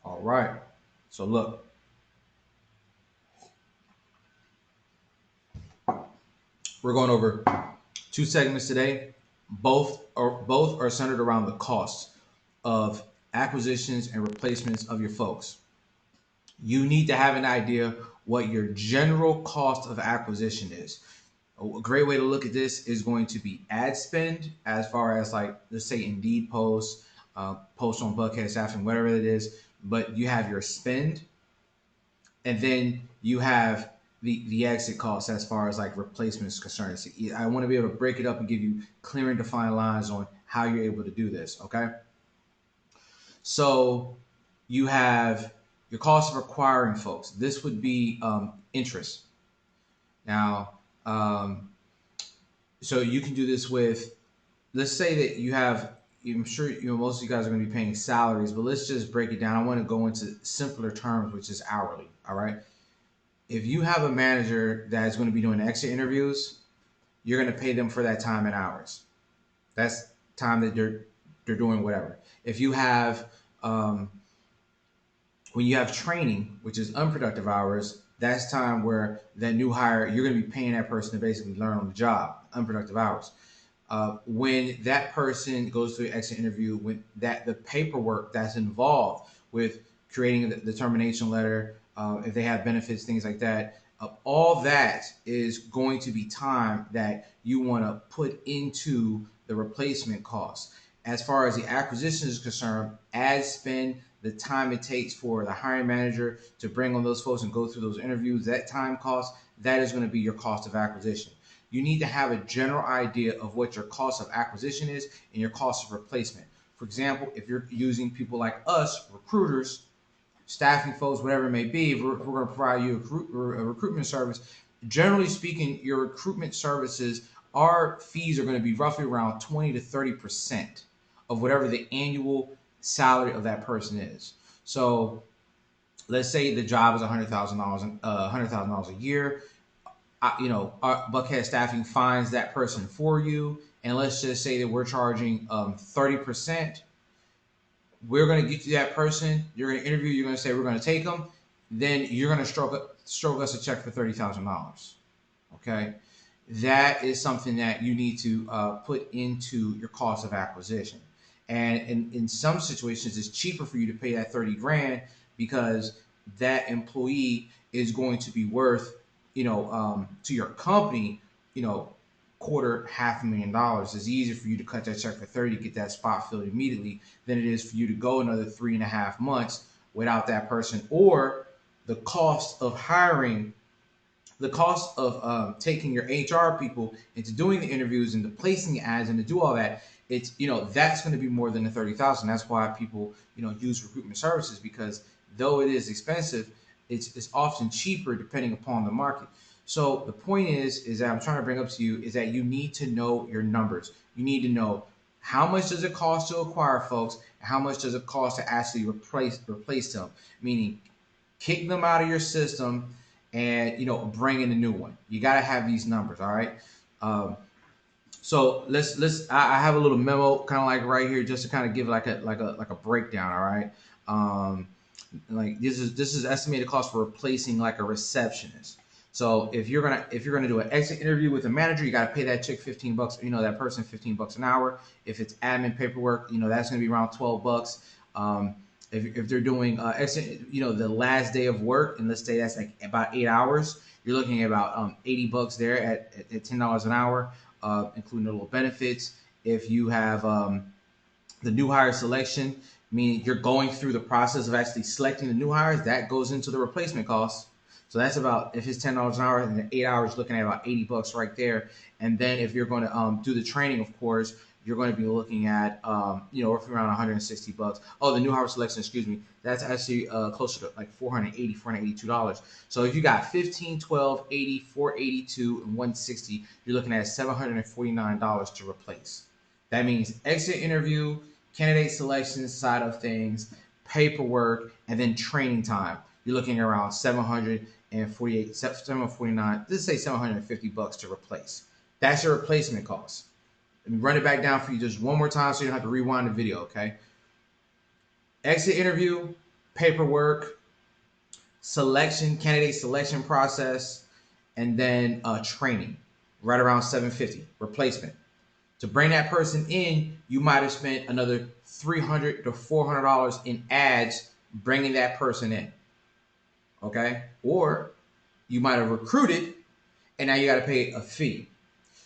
All right. So look, we're going over two segments today. Both are centered around the cost of acquisitions and replacements of your folks. You need to have an idea what your general cost of acquisition is. A great way to look at this is going to be ad spend, as far as like, let's say Indeed posts, posts on Buckhead Staffing, whatever it is. But you have your spend, and then you have the exit costs as far as like replacements is concerned. So I want to be able to break it up and give you clear and defined lines on how you're able to do this. Okay, so you have your cost of acquiring folks. This would be interest. Now, so you can do this with, let's say that you have, I'm sure most of you guys are going to be paying salaries, but let's just break it down. I want to go into simpler terms, which is hourly. All right. If you have a manager that's going to be doing exit interviews, you're going to pay them for that time and hours. That's time that they're doing whatever. If you have when you have training, which is unproductive hours, that's time where that new hire, you're going to be paying that person to basically learn on the job, unproductive hours. When that person goes through an exit interview, when that the paperwork that's involved with creating the termination letter, if they have benefits, things like that, all that is going to be time that you want to put into the replacement cost. As far as the acquisition is concerned, ad spend, the time it takes for the hiring manager to bring on those folks and go through those interviews, that time cost, that is going to be your cost of acquisition. You need to have a general idea of what your cost of acquisition is and your cost of replacement. For example, if you're using people like us, recruiters, staffing folks, whatever it may be, if we're going to provide you a recruitment service, generally speaking, your recruitment services, our fees are going to be roughly around 20 to 30% of whatever the annual salary of that person is. So let's say the job is $100,000, $100,000 a year. Our Buckhead Staffing finds that person for you, and let's just say that we're charging 30%. We're going to get you that person. You're going to interview. You're going to say we're going to take them. Then you're going to stroke us a check for $30,000. Okay, that is something that you need to put into your cost of acquisition. And in some situations, it's cheaper for you to pay that 30 grand because that employee is going to be worth, to your company, you know, quarter, $500,000. It's easier for you to cut that check for 30, get that spot filled immediately, than it is for you to go another 3.5 months without that person. Or the cost of hiring, the cost of taking your HR people into doing the interviews and to placing the ads and to do all that, it's, that's going to be more than the 30,000. That's why people use recruitment services, because though it is expensive, it's often cheaper depending upon the market. So the point is that I'm trying to bring up to you is that you need to know your numbers. You need to know how much does it cost to acquire folks, and how much does it cost to actually replace them, meaning kick them out of your system and bring in a new one. You got to have these numbers. All right. um, so I have a little memo kind of like right here just to kind of give like a breakdown. All right. um, like this is estimated cost for replacing like a receptionist. So if you're gonna do an exit interview with a manager, you got to pay that chick $15, that person $15 an hour. If it's admin paperwork, that's gonna be around $12. If they're doing exit, the last day of work, and let's say that's like about 8 hours, you're looking at about $80 there at $10 an hour, including the little benefits. If you have the new hire selection, meaning you're going through the process of actually selecting the new hires, that goes into the replacement costs. So that's about, if it's $10 an hour and 8 hours, looking at about $80 right there. And then if you're going to do the training, of course, you're going to be looking at roughly around $160. Oh, the new hire selection, excuse me, that's actually closer to like $482. So if you got 15, 12, 80, 482, and 160, you're looking at $749 to replace. That means exit interview, candidate selection side of things, paperwork, and then training time. You're looking at around 748, 749, let's say $750 to replace. That's your replacement cost. Let me run it back down for you just one more time so you don't have to rewind the video, okay? Exit interview, paperwork, selection, candidate selection process, and then training, right around 750 replacement. To bring that person in, you might have spent another $300 to $400 in ads bringing that person in. Okay, or you might have recruited, and now you got to pay a fee.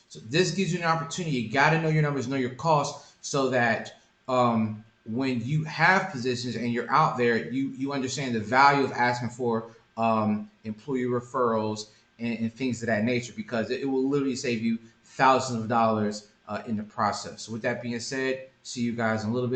So this gives you an opportunity. You got to know your numbers, know your costs, so that when you have positions and you're out there, you understand the value of asking for employee referrals and things of that nature, because it will literally save you thousands of dollars in the process. So with that being said, see you guys in a little bit.